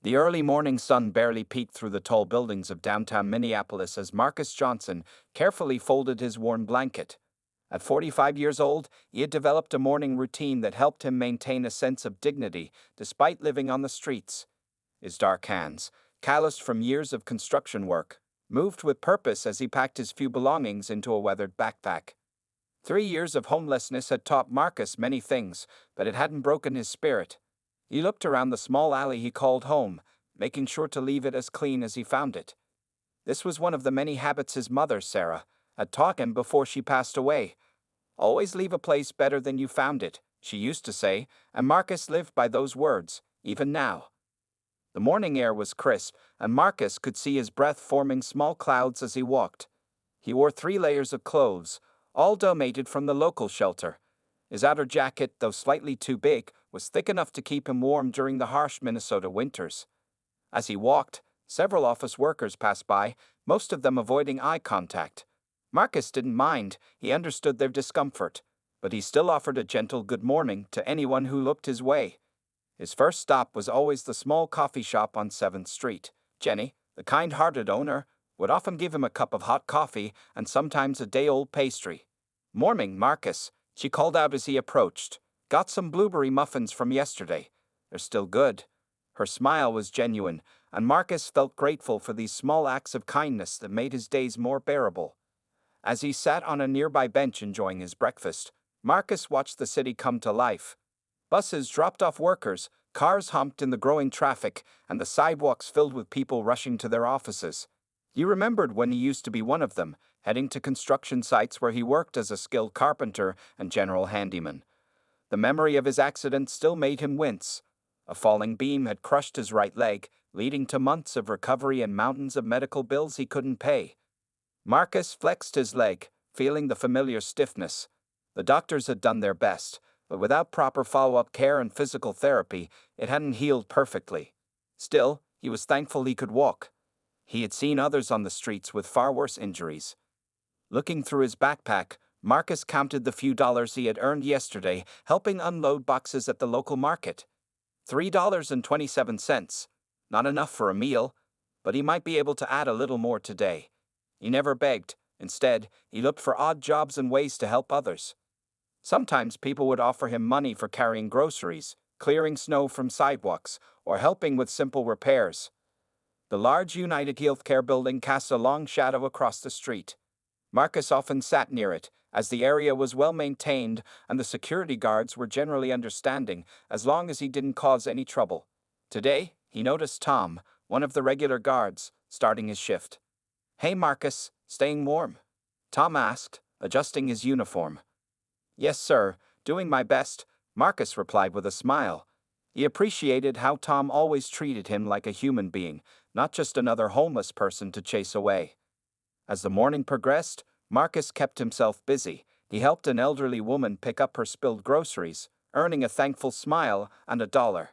The early morning sun barely peeked through the tall buildings of downtown Minneapolis as Marcus Johnson carefully folded his worn blanket. At 45 years old, he had developed a morning routine that helped him maintain a sense of dignity despite living on the streets. His dark hands, calloused from years of construction work, moved with purpose as he packed his few belongings into a weathered backpack. 3 years of homelessness had taught Marcus many things, but it hadn't broken his spirit. He looked around the small alley he called home, making sure to leave it as clean as he found it. This was one of the many habits his mother, Sarah, had taught him before she passed away. Always leave a place better than you found it, she used to say, and Marcus lived by those words, even now. The morning air was crisp, and Marcus could see his breath forming small clouds as he walked. He wore 3 layers of clothes, all donated from the local shelter. His outer jacket, though slightly too big, was thick enough to keep him warm during the harsh Minnesota winters. As he walked, several office workers passed by, most of them avoiding eye contact. Marcus didn't mind, he understood their discomfort, but he still offered a gentle good morning to anyone who looked his way. His first stop was always the small coffee shop on 7th Street. Jenny, the kind-hearted owner, would often give him a cup of hot coffee and sometimes a day-old pastry. "Morning, Marcus," she called out as he approached. "Got some blueberry muffins from yesterday. They're still good." Her smile was genuine, and Marcus felt grateful for these small acts of kindness that made his days more bearable. As he sat on a nearby bench enjoying his breakfast, Marcus watched the city come to life. Buses dropped off workers, cars humped in the growing traffic, and the sidewalks filled with people rushing to their offices. He remembered when he used to be one of them, heading to construction sites where he worked as a skilled carpenter and general handyman. The memory of his accident still made him wince. A falling beam had crushed his right leg, leading to months of recovery and mountains of medical bills he couldn't pay. Marcus flexed his leg, feeling the familiar stiffness. The doctors had done their best, but without proper follow-up care and physical therapy, it hadn't healed perfectly. Still, he was thankful he could walk. He had seen others on the streets with far worse injuries. Looking through his backpack, Marcus counted the few dollars he had earned yesterday, helping unload boxes at the local market. $3.27. Not enough for a meal, but he might be able to add a little more today. He never begged. Instead, he looked for odd jobs and ways to help others. Sometimes people would offer him money for carrying groceries, clearing snow from sidewalks, or helping with simple repairs. The large UnitedHealthcare building cast a long shadow across the street. Marcus often sat near it, as the area was well maintained and the security guards were generally understanding as long as he didn't cause any trouble. Today, he noticed Tom, one of the regular guards, starting his shift. "Hey Marcus, staying warm?" Tom asked, adjusting his uniform. "Yes, sir, doing my best," Marcus replied with a smile. He appreciated how Tom always treated him like a human being, not just another homeless person to chase away. As the morning progressed, Marcus kept himself busy. He helped an elderly woman pick up her spilled groceries, earning a thankful smile and $1.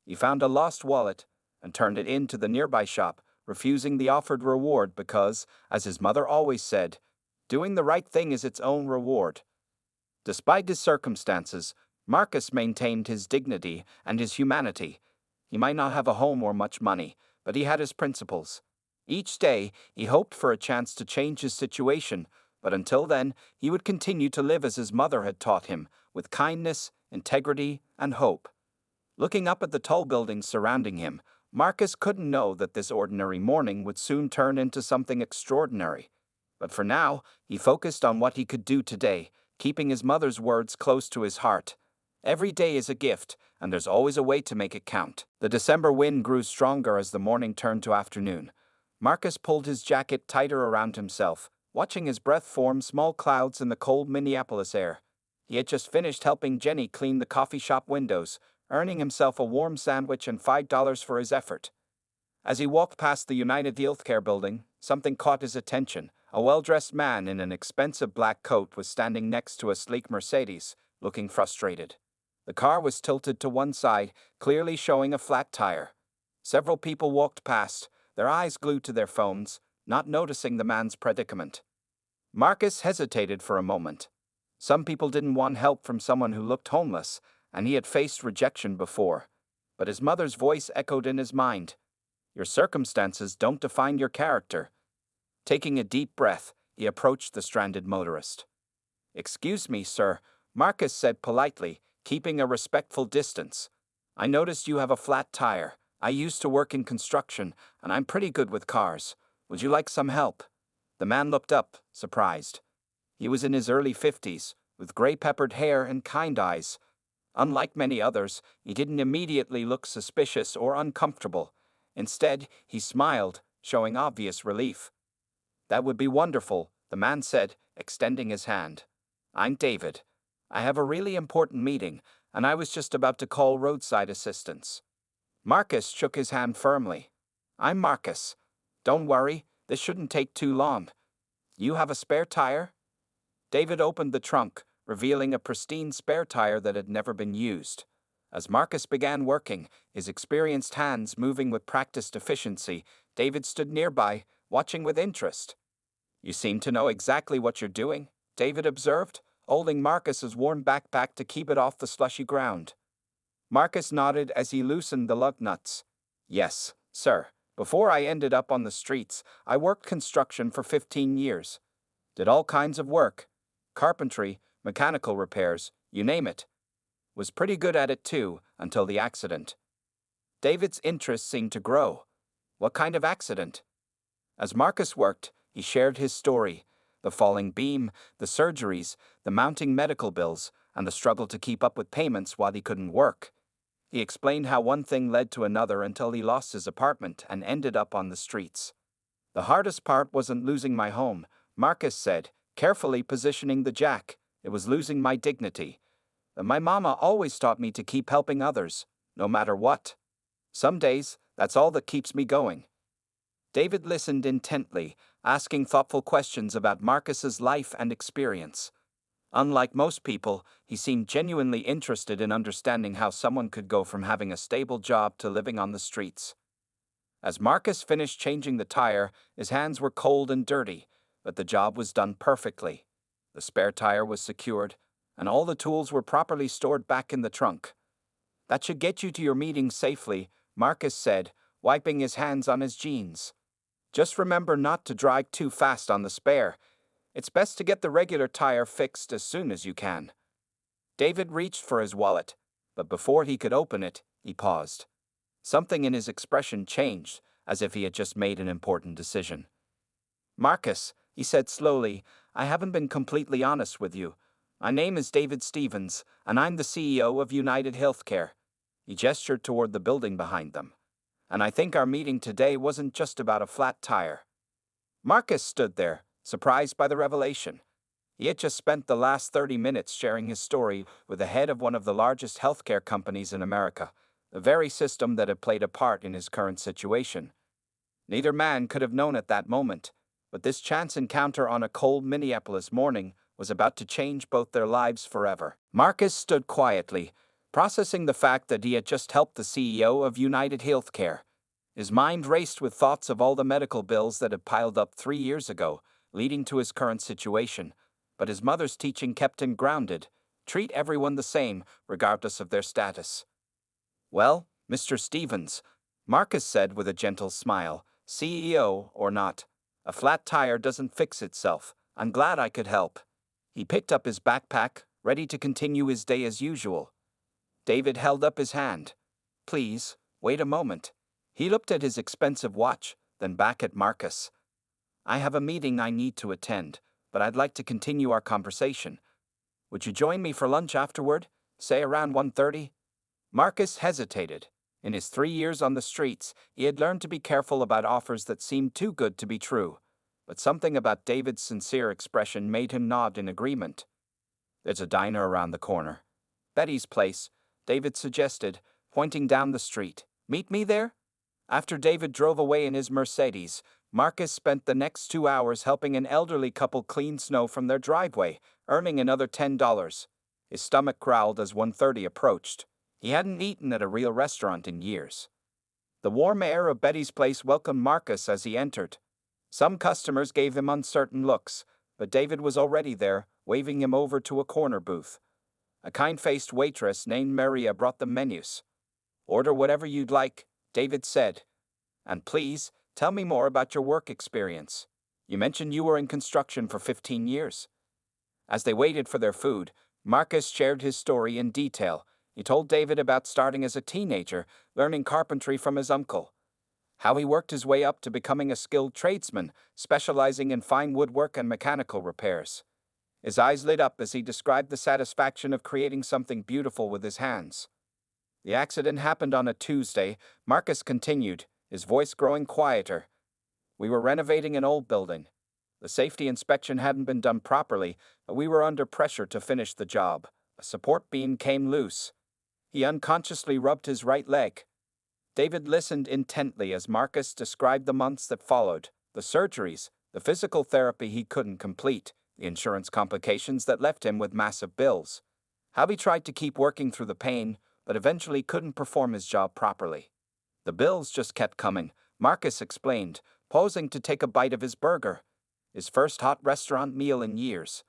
He found a lost wallet and turned it in to the nearby shop, refusing the offered reward because, as his mother always said, doing the right thing is its own reward. Despite his circumstances, Marcus maintained his dignity and his humanity. He might not have a home or much money, but he had his principles. Each day, he hoped for a chance to change his situation, but until then, he would continue to live as his mother had taught him, with kindness, integrity, and hope. Looking up at the tall buildings surrounding him, Marcus couldn't know that this ordinary morning would soon turn into something extraordinary. But for now, he focused on what he could do today, keeping his mother's words close to his heart. Every day is a gift, and there's always a way to make it count. The December wind grew stronger as the morning turned to afternoon. Marcus pulled his jacket tighter around himself, watching his breath form small clouds in the cold Minneapolis air. He had just finished helping Jenny clean the coffee shop windows, earning himself a warm sandwich and $5 for his effort. As he walked past the UnitedHealthcare building, something caught his attention. A well-dressed man in an expensive black coat was standing next to a sleek Mercedes, looking frustrated. The car was tilted to one side, clearly showing a flat tire. Several people walked past, their eyes glued to their phones, not noticing the man's predicament. Marcus hesitated for a moment. Some people didn't want help from someone who looked homeless, and he had faced rejection before. But his mother's voice echoed in his mind. Your circumstances don't define your character. Taking a deep breath, he approached the stranded motorist. Excuse me, sir, Marcus said politely, keeping a respectful distance. I noticed you have a flat tire. I used to work in construction, and I'm pretty good with cars. Would you like some help? The man looked up, surprised. He was in his early 50s, with gray-peppered hair and kind eyes. Unlike many others, he didn't immediately look suspicious or uncomfortable. Instead, he smiled, showing obvious relief. That would be wonderful, the man said, extending his hand. I'm David. I have a really important meeting, and I was just about to call roadside assistance. Marcus shook his hand firmly. I'm Marcus. Don't worry, this shouldn't take too long. You have a spare tire? David opened the trunk, revealing a pristine spare tire that had never been used. As Marcus began working, his experienced hands moving with practiced efficiency, David stood nearby, watching with interest. You seem to know exactly what you're doing, David observed, holding Marcus's worn backpack to keep it off the slushy ground. Marcus nodded as he loosened the lug nuts. Yes, sir. Before I ended up on the streets, I worked construction for 15 years. Did all kinds of work. Carpentry, mechanical repairs, you name it. Was pretty good at it too, until the accident. David's interest seemed to grow. What kind of accident? As Marcus worked, he shared his story. The falling beam, the surgeries, the mounting medical bills, and the struggle to keep up with payments while he couldn't work. He explained how one thing led to another until he lost his apartment and ended up on the streets. The hardest part wasn't losing my home, Marcus said, carefully positioning the jack. It was losing my dignity. My mama always taught me to keep helping others, no matter what. Some days, that's all that keeps me going. David listened intently, asking thoughtful questions about Marcus's life and experience. Unlike most people, he seemed genuinely interested in understanding how someone could go from having a stable job to living on the streets. As Marcus finished changing the tire, his hands were cold and dirty, but the job was done perfectly. The spare tire was secured, and all the tools were properly stored back in the trunk. That should get you to your meeting safely, Marcus said, wiping his hands on his jeans. Just remember not to drive too fast on the spare. It's best to get the regular tire fixed as soon as you can. David reached for his wallet, but before he could open it, he paused. Something in his expression changed, as if he had just made an important decision. Marcus, he said slowly, I haven't been completely honest with you. My name is David Stevens, and I'm the CEO of UnitedHealthcare. He gestured toward the building behind them. And I think our meeting today wasn't just about a flat tire. Marcus stood there, surprised by the revelation. He had just spent the last 30 minutes sharing his story with the head of one of the largest healthcare companies in America, the very system that had played a part in his current situation. Neither man could have known at that moment, but this chance encounter on a cold Minneapolis morning was about to change both their lives forever. Marcus stood quietly, processing the fact that he had just helped the CEO of UnitedHealthcare. His mind raced with thoughts of all the medical bills that had piled up 3 years ago, leading to his current situation. But his mother's teaching kept him grounded. Treat everyone the same, regardless of their status. Well, Mr. Stevens, Marcus said with a gentle smile, CEO or not, a flat tire doesn't fix itself. I'm glad I could help. He picked up his backpack, ready to continue his day as usual. David held up his hand. Please, wait a moment. He looked at his expensive watch, then back at Marcus. I have a meeting I need to attend, but I'd like to continue our conversation. Would you join me for lunch afterward, say around 1:30? Marcus hesitated. In his 3 years on the streets, he had learned to be careful about offers that seemed too good to be true. But something about David's sincere expression made him nod in agreement. There's a diner around the corner. Betty's Place, David suggested, pointing down the street. Meet me there? After David drove away in his Mercedes, Marcus spent the next 2 hours helping an elderly couple clean snow from their driveway, earning another $10. His stomach growled as 1:30 approached. He hadn't eaten at a real restaurant in years. The warm air of Betty's Place welcomed Marcus as he entered. Some customers gave him uncertain looks, but David was already there, waving him over to a corner booth. A kind-faced waitress named Maria brought them menus. Order whatever you'd like, David said. And please, tell me more about your work experience. You mentioned you were in construction for 15 years. As they waited for their food, Marcus shared his story in detail. He told David about starting as a teenager, learning carpentry from his uncle, how he worked his way up to becoming a skilled tradesman, specializing in fine woodwork and mechanical repairs. His eyes lit up as he described the satisfaction of creating something beautiful with his hands. The accident happened on a Tuesday, Marcus continued, his voice growing quieter. We were renovating an old building. The safety inspection hadn't been done properly, but we were under pressure to finish the job. A support beam came loose. He unconsciously rubbed his right leg. David listened intently as Marcus described the months that followed, the surgeries, the physical therapy he couldn't complete, the insurance complications that left him with massive bills. How he tried to keep working through the pain, but eventually couldn't perform his job properly. The bills just kept coming, Marcus explained, pausing to take a bite of his burger. His first hot restaurant meal in years.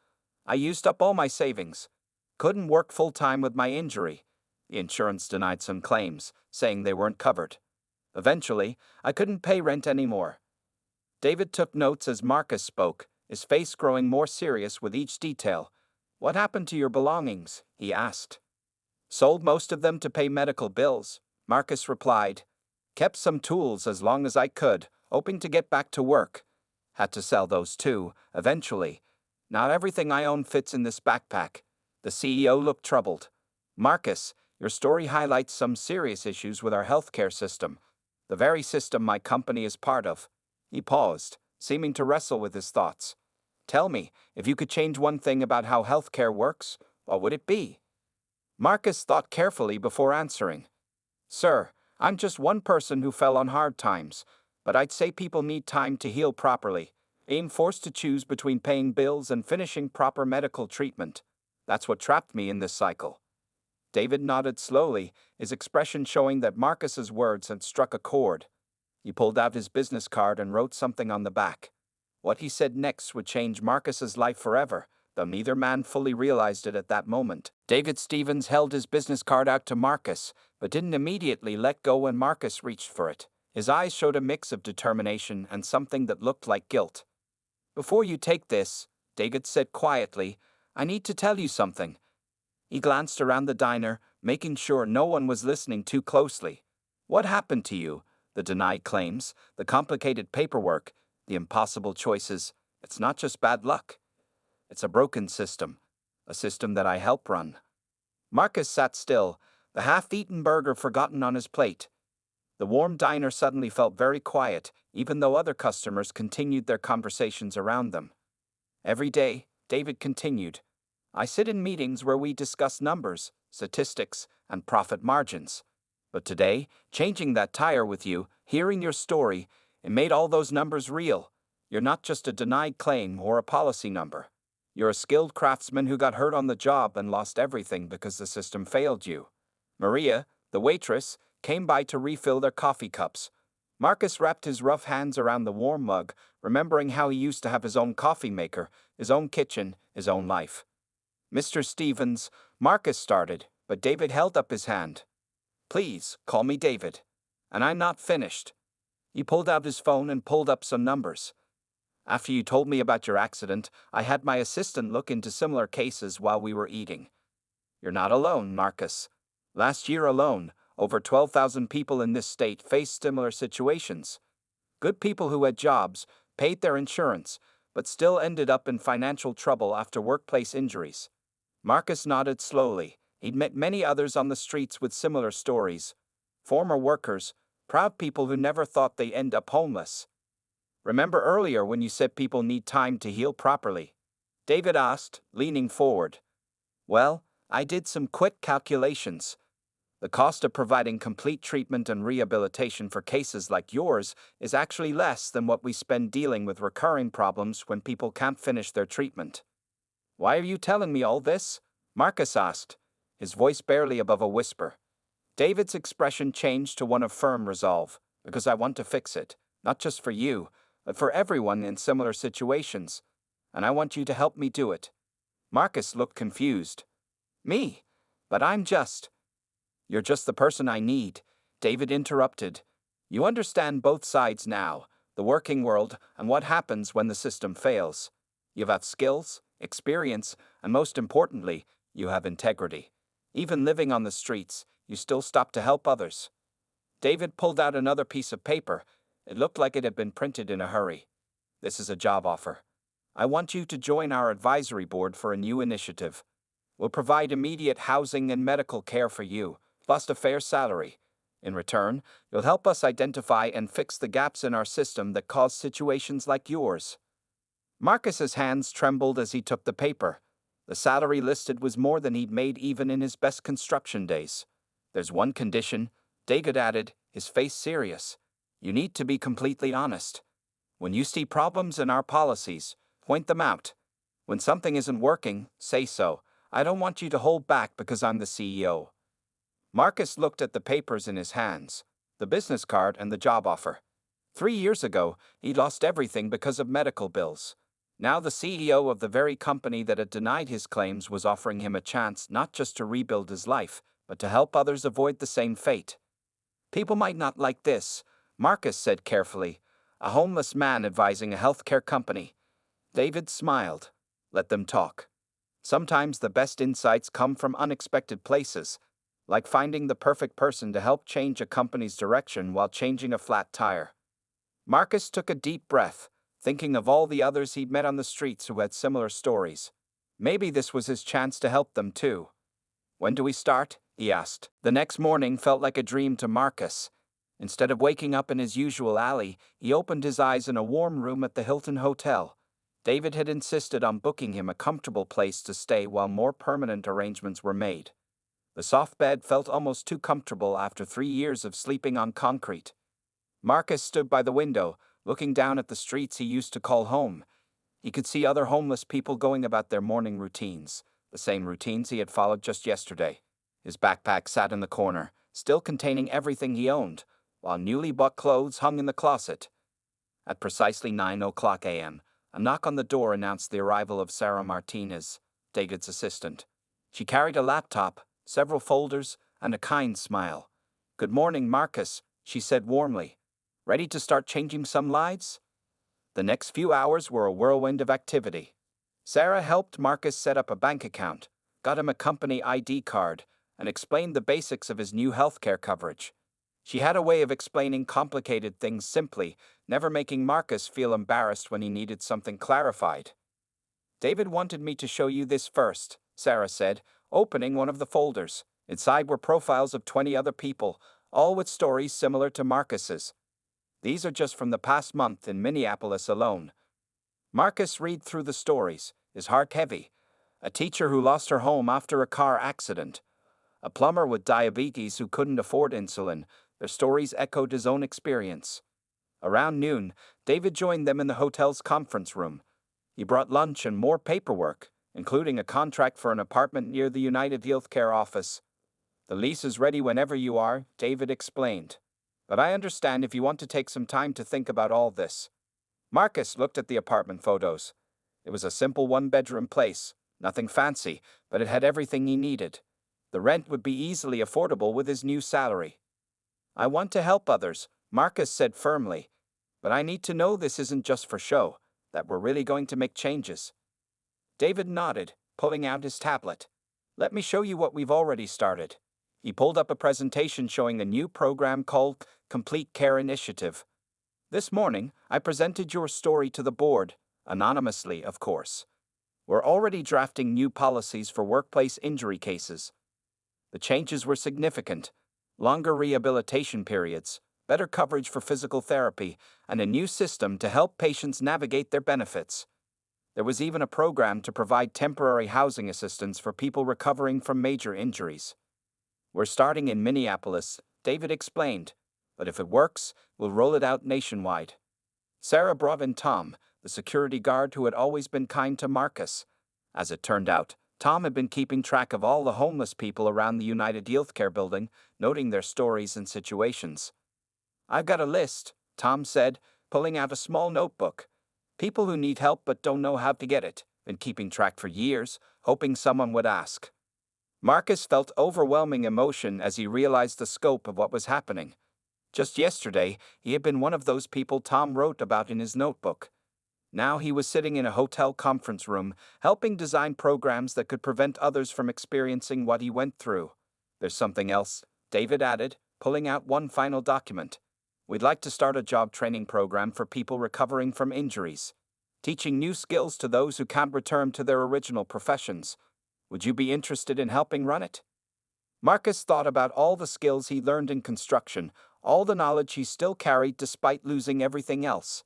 I used up all my savings. Couldn't work full-time with my injury. The insurance denied some claims, saying they weren't covered. Eventually, I couldn't pay rent anymore. David took notes as Marcus spoke, his face growing more serious with each detail. What happened to your belongings? He asked. Sold most of them to pay medical bills, Marcus replied. Kept some tools as long as I could, hoping to get back to work. Had to sell those too, eventually. Not everything I own fits in this backpack. The CEO looked troubled. Marcus, your story highlights some serious issues with our healthcare system, the very system my company is part of. He paused, seeming to wrestle with his thoughts. Tell me, if you could change one thing about how healthcare works, what would it be? Marcus thought carefully before answering. Sir, I'm just one person who fell on hard times, but I'd say people need time to heal properly. I'm forced to choose between paying bills and finishing proper medical treatment. That's what trapped me in this cycle. David nodded slowly, his expression showing that Marcus's words had struck a chord. He pulled out his business card and wrote something on the back. What he said next would change Marcus's life forever, though neither man fully realized it at that moment. David Stevens held his business card out to Marcus, but didn't immediately let go when Marcus reached for it. His eyes showed a mix of determination and something that looked like guilt. Before you take this, David said quietly, I need to tell you something. He glanced around the diner, making sure no one was listening too closely. What happened to you? The denied claims, the complicated paperwork, the impossible choices. It's not just bad luck. It's a broken system, a system that I help run. Marcus sat still, the half-eaten burger forgotten on his plate. The warm diner suddenly felt very quiet, even though other customers continued their conversations around them. Every day, David continued, I sit in meetings where we discuss numbers, statistics, and profit margins. But today, changing that tire with you, hearing your story, it made all those numbers real. You're not just a denied claim or a policy number. You're a skilled craftsman who got hurt on the job and lost everything because the system failed you. Maria, the waitress, came by to refill their coffee cups. Marcus wrapped his rough hands around the warm mug, remembering how he used to have his own coffee maker, his own kitchen, his own life. Mr. Stevens, Marcus started, but David held up his hand. Please, call me David. And I'm not finished. He pulled out his phone and pulled up some numbers. After you told me about your accident, I had my assistant look into similar cases while we were eating. You're not alone, Marcus. Last year alone, over 12,000 people in this state faced similar situations. Good people who had jobs, paid their insurance, but still ended up in financial trouble after workplace injuries. Marcus nodded slowly. He'd met many others on the streets with similar stories. Former workers, proud people who never thought they'd end up homeless. Remember earlier when you said people need time to heal properly? David asked, leaning forward. Well, I did some quick calculations. The cost of providing complete treatment and rehabilitation for cases like yours is actually less than what we spend dealing with recurring problems when people can't finish their treatment. Why are you telling me all this? Marcus asked, his voice barely above a whisper. David's expression changed to one of firm resolve, because I want to fix it, not just for you, but for everyone in similar situations, and I want you to help me do it. Marcus looked confused. Me? But You're just the person I need. David interrupted. You understand both sides now, the working world and what happens when the system fails. You've got skills, experience, and most importantly, you have integrity. Even living on the streets, you still stop to help others. David pulled out another piece of paper. It looked like it had been printed in a hurry. This is a job offer. I want you to join our advisory board for a new initiative. We'll provide immediate housing and medical care for you, plus a fair salary. In return, you'll help us identify and fix the gaps in our system that cause situations like yours. Marcus's hands trembled as he took the paper. The salary listed was more than he'd made even in his best construction days. There's one condition, David added, his face serious. You need to be completely honest. When you see problems in our policies, point them out. When something isn't working, say so. I don't want you to hold back because I'm the CEO. Marcus looked at the papers in his hands, the business card and the job offer. 3 years ago, he lost everything because of medical bills. Now the CEO of the very company that had denied his claims was offering him a chance not just to rebuild his life, but to help others avoid the same fate. People might not like this, Marcus said carefully, a homeless man advising a healthcare company. David smiled. Let them talk. Sometimes the best insights come from unexpected places, like finding the perfect person to help change a company's direction while changing a flat tire. Marcus took a deep breath, thinking of all the others he'd met on the streets who had similar stories. Maybe this was his chance to help them too. When do we start? He asked. The next morning felt like a dream to Marcus. Instead of waking up in his usual alley, he opened his eyes in a warm room at the Hilton Hotel. David had insisted on booking him a comfortable place to stay while more permanent arrangements were made. The soft bed felt almost too comfortable after 3 years of sleeping on concrete. Marcus stood by the window, looking down at the streets he used to call home. He could see other homeless people going about their morning routines, the same routines he had followed just yesterday. His backpack sat in the corner, still containing everything he owned, while newly bought clothes hung in the closet. At precisely 9:00 a.m., a knock on the door announced the arrival of Sarah Martinez, David's assistant. She carried a laptop, several folders, and a kind smile. Good morning, Marcus, she said warmly. Ready to start changing some lives? The next few hours were a whirlwind of activity. Sarah helped Marcus set up a bank account, got him a company ID card, and explained the basics of his new healthcare coverage. She had a way of explaining complicated things simply, never making Marcus feel embarrassed when he needed something clarified. David wanted me to show you this first, Sarah said, opening one of the folders. Inside were profiles of 20 other people, all with stories similar to Marcus's. These are just from the past month in Minneapolis alone. Marcus read through the stories, his heart heavy. A teacher who lost her home after a car accident. A plumber with diabetes who couldn't afford insulin. Their stories echoed his own experience. Around noon, David joined them in the hotel's conference room. He brought lunch and more paperwork, including a contract for an apartment near the UnitedHealthcare office. The lease is ready whenever you are, David explained. But I understand if you want to take some time to think about all this. Marcus looked at the apartment photos. It was a simple one-bedroom place, nothing fancy, but it had everything he needed. The rent would be easily affordable with his new salary. I want to help others, Marcus said firmly. But I need to know this isn't just for show, that we're really going to make changes. David nodded, pulling out his tablet. Let me show you what we've already started. He pulled up a presentation showing a new program called Complete Care Initiative. This morning, I presented your story to the board, anonymously, of course. We're already drafting new policies for workplace injury cases. The changes were significant. Longer rehabilitation periods, better coverage for physical therapy, and a new system to help patients navigate their benefits. There was even a program to provide temporary housing assistance for people recovering from major injuries. We're starting in Minneapolis, David explained, but if it works, we'll roll it out nationwide. Sarah brought in Tom, the security guard who had always been kind to Marcus. As it turned out, Tom had been keeping track of all the homeless people around the UnitedHealthcare building, noting their stories and situations. I've got a list, Tom said, pulling out a small notebook. People who need help but don't know how to get it, been keeping track for years, hoping someone would ask. Marcus felt overwhelming emotion as he realized the scope of what was happening. Just yesterday, he had been one of those people Tom wrote about in his notebook. Now he was sitting in a hotel conference room, helping design programs that could prevent others from experiencing what he went through. There's something else, David added, pulling out one final document. We'd like to start a job training program for people recovering from injuries, teaching new skills to those who can't return to their original professions. Would you be interested in helping run it? Marcus thought about all the skills he learned in construction, all the knowledge he still carried despite losing everything else.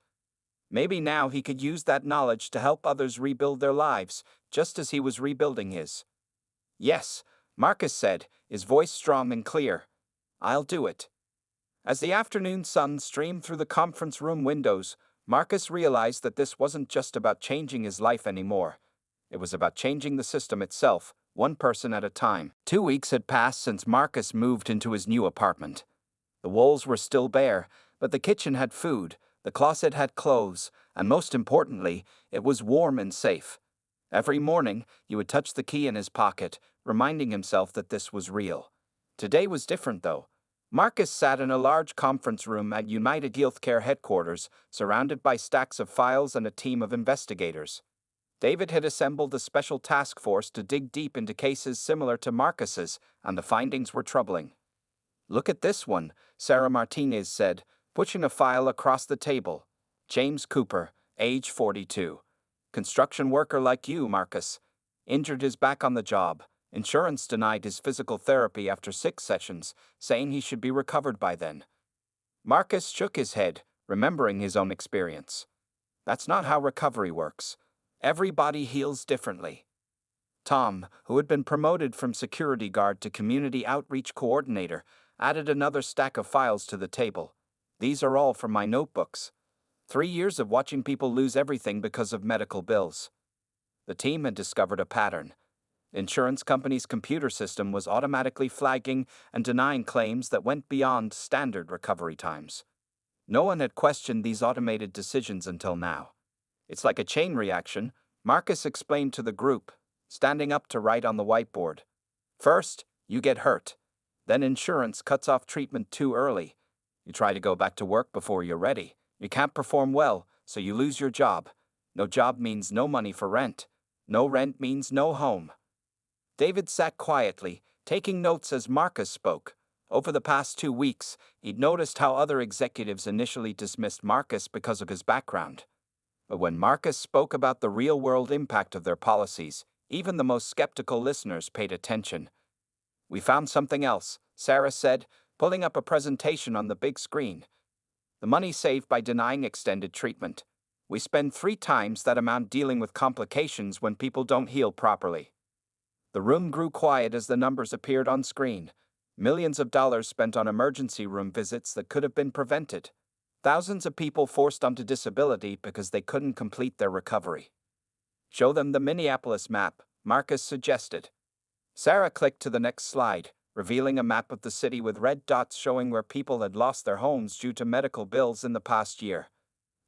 Maybe now he could use that knowledge to help others rebuild their lives, just as he was rebuilding his. Yes, Marcus said, his voice strong and clear. I'll do it. As the afternoon sun streamed through the conference room windows, Marcus realized that this wasn't just about changing his life anymore. It was about changing the system itself, one person at a time. 2 weeks had passed since Marcus moved into his new apartment. The walls were still bare, but the kitchen had food, the closet had clothes, and most importantly, it was warm and safe. Every morning, he would touch the key in his pocket, reminding himself that this was real. Today was different, though. Marcus sat in a large conference room at UnitedHealthcare headquarters, surrounded by stacks of files and a team of investigators. David had assembled a special task force to dig deep into cases similar to Marcus's, and the findings were troubling. Look at this one, Sarah Martinez said, pushing a file across the table. James Cooper, age 42. Construction worker like you, Marcus. Injured his back on the job. Insurance denied his physical therapy after 6 sessions, saying he should be recovered by then. Marcus shook his head, remembering his own experience. That's not how recovery works. Everybody heals differently. Tom, who had been promoted from security guard to community outreach coordinator, added another stack of files to the table. These are all from my notebooks. 3 years of watching people lose everything because of medical bills. The team had discovered a pattern. The insurance company's computer system was automatically flagging and denying claims that went beyond standard recovery times. No one had questioned these automated decisions until now. It's like a chain reaction, Marcus explained to the group, standing up to write on the whiteboard. First, you get hurt. Then insurance cuts off treatment too early. You try to go back to work before you're ready. You can't perform well, so you lose your job. No job means no money for rent. No rent means no home. David sat quietly, taking notes as Marcus spoke. Over the past 2 weeks, he'd noticed how other executives initially dismissed Marcus because of his background. But when Marcus spoke about the real-world impact of their policies, even the most skeptical listeners paid attention. We found something else, Sarah said, pulling up a presentation on the big screen. The money saved by denying extended treatment. We spend 3 times that amount dealing with complications when people don't heal properly. The room grew quiet as the numbers appeared on screen. Millions of dollars spent on emergency room visits that could have been prevented. Thousands of people forced onto disability because they couldn't complete their recovery. Show them the Minneapolis map, Marcus suggested. Sarah clicked to the next slide, revealing a map of the city with red dots showing where people had lost their homes due to medical bills in the past year.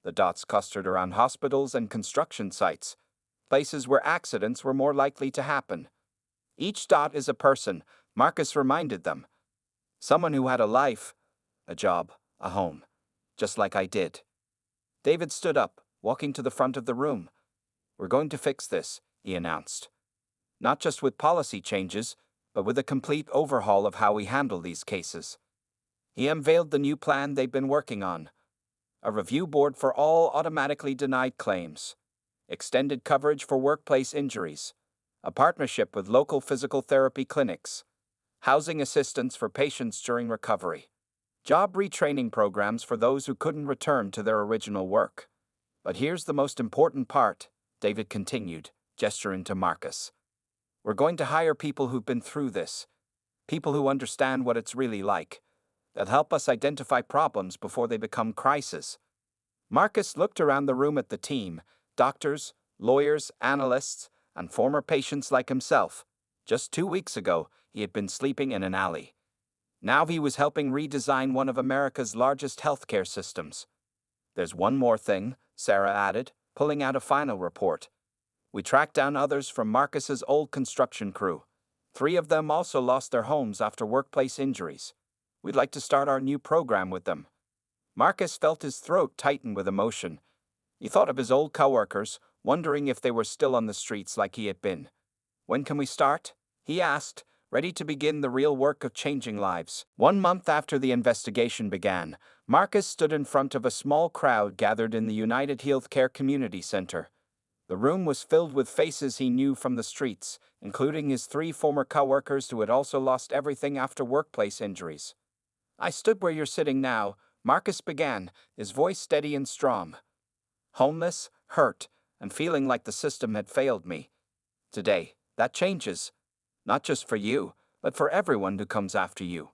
The dots clustered around hospitals and construction sites, places where accidents were more likely to happen. Each dot is a person, Marcus reminded them. Someone who had a life, a job, a home, just like I did. David stood up, walking to the front of the room. We're going to fix this, he announced. Not just with policy changes, but with a complete overhaul of how we handle these cases. He unveiled the new plan they've been working on. A review board for all automatically denied claims. Extended coverage for workplace injuries. A partnership with local physical therapy clinics. Housing assistance for patients during recovery. Job retraining programs for those who couldn't return to their original work. But here's the most important part, David continued, gesturing to Marcus. We're going to hire people who've been through this. People who understand what it's really like. That help us identify problems before they become crises. Marcus looked around the room at the team, doctors, lawyers, analysts, and former patients like himself. Just 2 weeks ago, he had been sleeping in an alley. Now he was helping redesign one of America's largest healthcare systems. There's one more thing, Sarah added, pulling out a final report. We tracked down others from Marcus's old construction crew. 3 of them also lost their homes after workplace injuries. We'd like to start our new program with them. Marcus felt his throat tighten with emotion. He thought of his old coworkers, wondering if they were still on the streets like he had been. When can we start? He asked, ready to begin the real work of changing lives. 1 month after the investigation began, Marcus stood in front of a small crowd gathered in the UnitedHealthcare Community Center. The room was filled with faces he knew from the streets, including his 3 former coworkers who had also lost everything after workplace injuries. I stood where you're sitting now, Marcus began, his voice steady and strong. Homeless, hurt, and feeling like the system had failed me. Today, that changes. Not just for you, but for everyone who comes after you.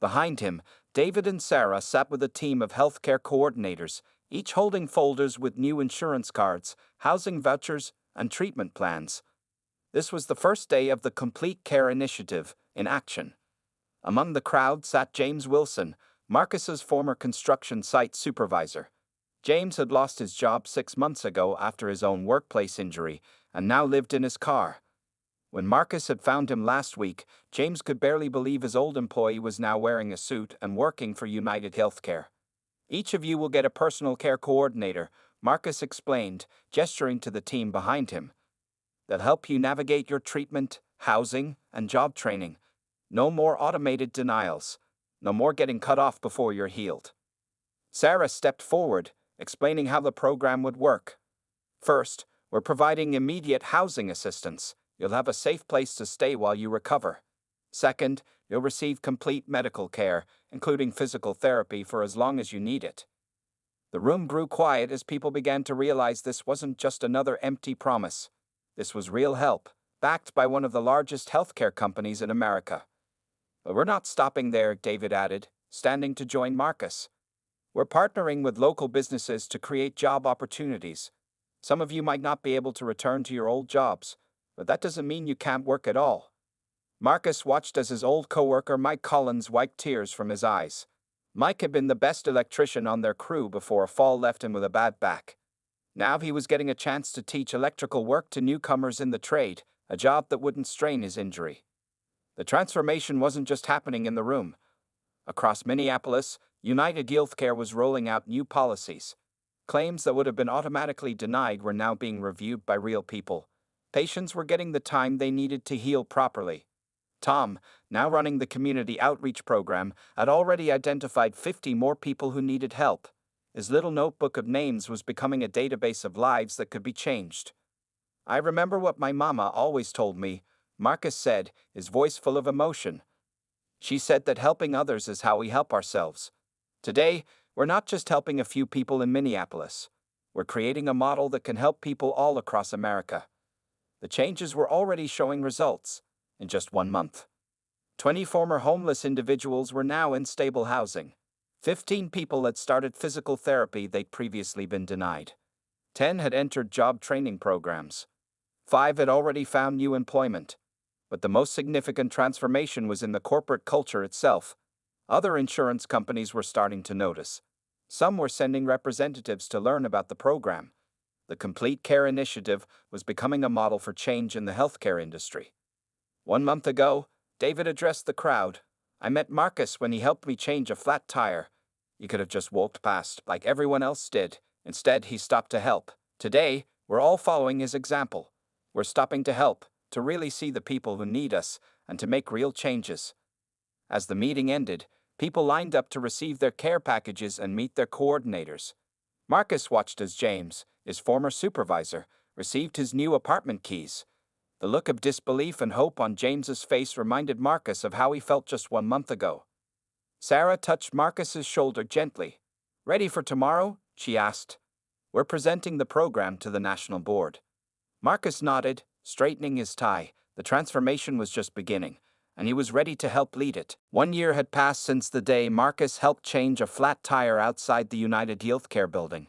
Behind him, David and Sarah sat with a team of healthcare coordinators, each holding folders with new insurance cards, housing vouchers, and treatment plans. This was the first day of the Complete Care Initiative in action. Among the crowd sat James Wilson, Marcus's former construction site supervisor. James had lost his job 6 months ago after his own workplace injury, and now lived in his car. When Marcus had found him last week, James could barely believe his old employee was now wearing a suit and working for UnitedHealthcare. Each of you will get a personal care coordinator, Marcus explained, gesturing to the team behind him. They'll help you navigate your treatment, housing, and job training. No more automated denials. No more getting cut off before you're healed. Sarah stepped forward, explaining how the program would work. First, we're providing immediate housing assistance. You'll have a safe place to stay while you recover. Second, you'll receive complete medical care, including physical therapy for as long as you need it. The room grew quiet as people began to realize this wasn't just another empty promise. This was real help, backed by one of the largest healthcare companies in America. But we're not stopping there, David added, standing to join Marcus. We're partnering with local businesses to create job opportunities. Some of you might not be able to return to your old jobs, but that doesn't mean you can't work at all. Marcus watched as his old coworker Mike Collins wiped tears from his eyes. Mike had been the best electrician on their crew before a fall left him with a bad back. Now he was getting a chance to teach electrical work to newcomers in the trade, a job that wouldn't strain his injury. The transformation wasn't just happening in the room. Across Minneapolis, UnitedHealthcare was rolling out new policies. Claims that would have been automatically denied were now being reviewed by real people. Patients were getting the time they needed to heal properly. Tom, now running the community outreach program, had already identified 50 more people who needed help. His little notebook of names was becoming a database of lives that could be changed. I remember what my mama always told me, Marcus said, his voice full of emotion. She said that helping others is how we help ourselves. Today, we're not just helping a few people in Minneapolis. We're creating a model that can help people all across America. The changes were already showing results. In just 1 month, 20 former homeless individuals were now in stable housing. 15 people had started physical therapy they'd previously been denied. 10 had entered job training programs. 5 had already found new employment. But the most significant transformation was in the corporate culture itself. Other insurance companies were starting to notice. Some were sending representatives to learn about the program. The Complete Care Initiative was becoming a model for change in the healthcare industry. 1 month ago, David addressed the crowd. I met Marcus when he helped me change a flat tire. He could have just walked past, like everyone else did. Instead, he stopped to help. Today, we're all following his example. We're stopping to help, to really see the people who need us, and to make real changes. As the meeting ended, people lined up to receive their care packages and meet their coordinators. Marcus watched as James, his former supervisor, received his new apartment keys. The look of disbelief and hope on James's face reminded Marcus of how he felt just 1 month ago. Sarah touched Marcus's shoulder gently. Ready for tomorrow? She asked. We're presenting the program to the national board. Marcus nodded, straightening his tie. The transformation was just beginning, and he was ready to help lead it. 1 year had passed since the day Marcus helped change a flat tire outside the UnitedHealthcare building.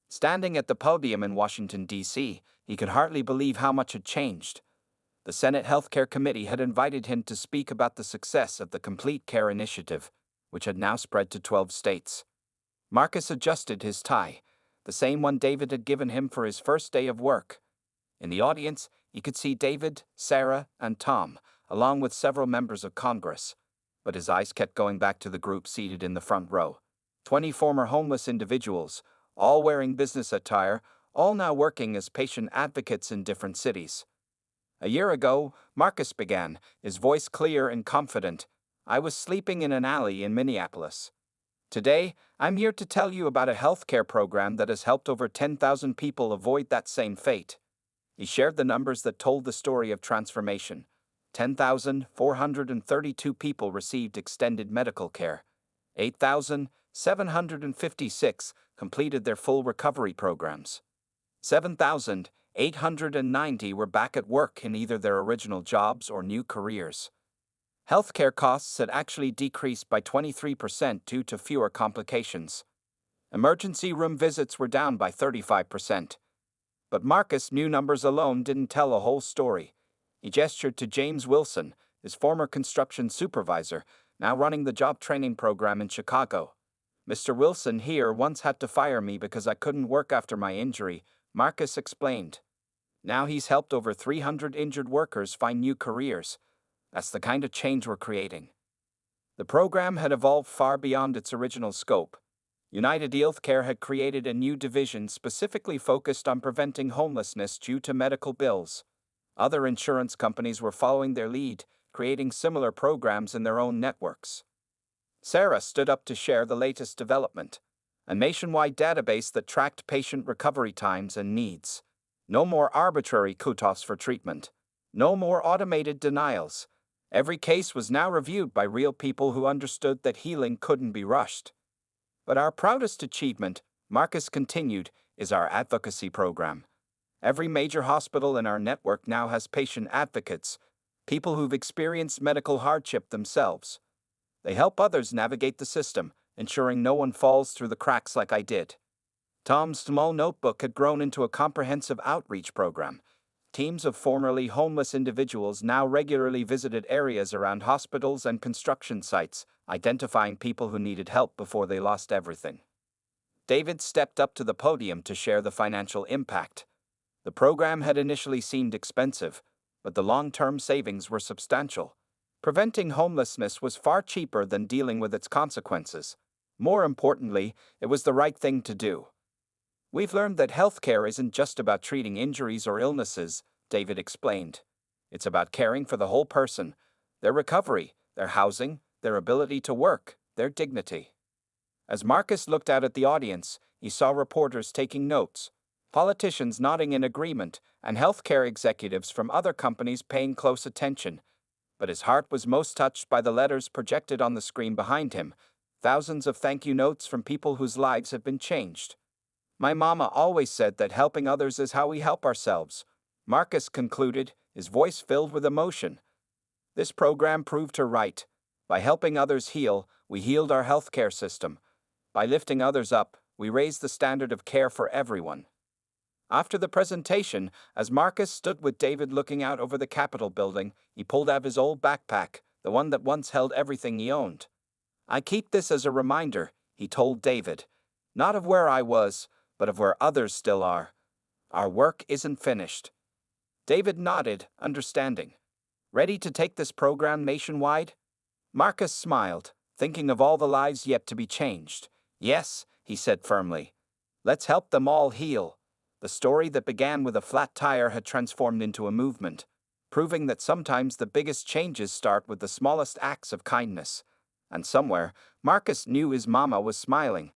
Standing at the podium in Washington, D.C., he could hardly believe how much had changed. The Senate Healthcare Committee had invited him to speak about the success of the Complete Care Initiative, which had now spread to 12 states. Marcus adjusted his tie, the same one David had given him for his first day of work. In the audience, he could see David, Sarah, and Tom, along with several members of Congress. But his eyes kept going back to the group seated in the front row. 20 former homeless individuals, all wearing business attire, all now working as patient advocates in different cities. A year ago, Marcus began, his voice clear and confident. I was sleeping in an alley in Minneapolis. Today, I'm here to tell you about a healthcare program that has helped over 10,000 people avoid that same fate. He shared the numbers that told the story of transformation. 10,432 people received extended medical care. 8,756 completed their full recovery programs. 7,890 were back at work in either their original jobs or new careers. Healthcare costs had actually decreased by 23% due to fewer complications. Emergency room visits were down by 35%. But Marcus' new numbers alone didn't tell a whole story. He gestured to James Wilson, his former construction supervisor, now running the job training program in Chicago. Mr. Wilson here once had to fire me because I couldn't work after my injury, Marcus explained. Now he's helped over 300 injured workers find new careers. That's the kind of change we're creating. The program had evolved far beyond its original scope. UnitedHealthcare had created a new division specifically focused on preventing homelessness due to medical bills. Other insurance companies were following their lead, creating similar programs in their own networks. Sarah stood up to share the latest development, a nationwide database that tracked patient recovery times and needs. No more arbitrary cutoffs for treatment. No more automated denials. Every case was now reviewed by real people who understood that healing couldn't be rushed. But our proudest achievement, Marcus continued, is our advocacy program. Every major hospital in our network now has patient advocates, people who've experienced medical hardship themselves. They help others navigate the system, ensuring no one falls through the cracks like I did. Tom's small notebook had grown into a comprehensive outreach program. Teams of formerly homeless individuals now regularly visited areas around hospitals and construction sites, identifying people who needed help before they lost everything. David stepped up to the podium to share the financial impact. The program had initially seemed expensive, but the long-term savings were substantial. Preventing homelessness was far cheaper than dealing with its consequences. More importantly, it was the right thing to do. We've learned that healthcare isn't just about treating injuries or illnesses, David explained. It's about caring for the whole person, their recovery, their housing, their ability to work, their dignity. As Marcus looked out at the audience, he saw reporters taking notes, politicians nodding in agreement, and healthcare executives from other companies paying close attention. But his heart was most touched by the letters projected on the screen behind him, thousands of thank you notes from people whose lives have been changed. My mama always said that helping others is how we help ourselves, Marcus concluded, his voice filled with emotion. This program proved her right. By helping others heal, we healed our healthcare system. By lifting others up, we raised the standard of care for everyone. After the presentation, as Marcus stood with David looking out over the Capitol building, he pulled out his old backpack, the one that once held everything he owned. I keep this as a reminder, he told David, not of where I was, but of where others still are. Our work isn't finished. David nodded, understanding. Ready to take this program nationwide? Marcus smiled, thinking of all the lives yet to be changed. Yes, he said firmly. Let's help them all heal. The story that began with a flat tire had transformed into a movement, proving that sometimes the biggest changes start with the smallest acts of kindness. And somewhere, Marcus knew his mama was smiling.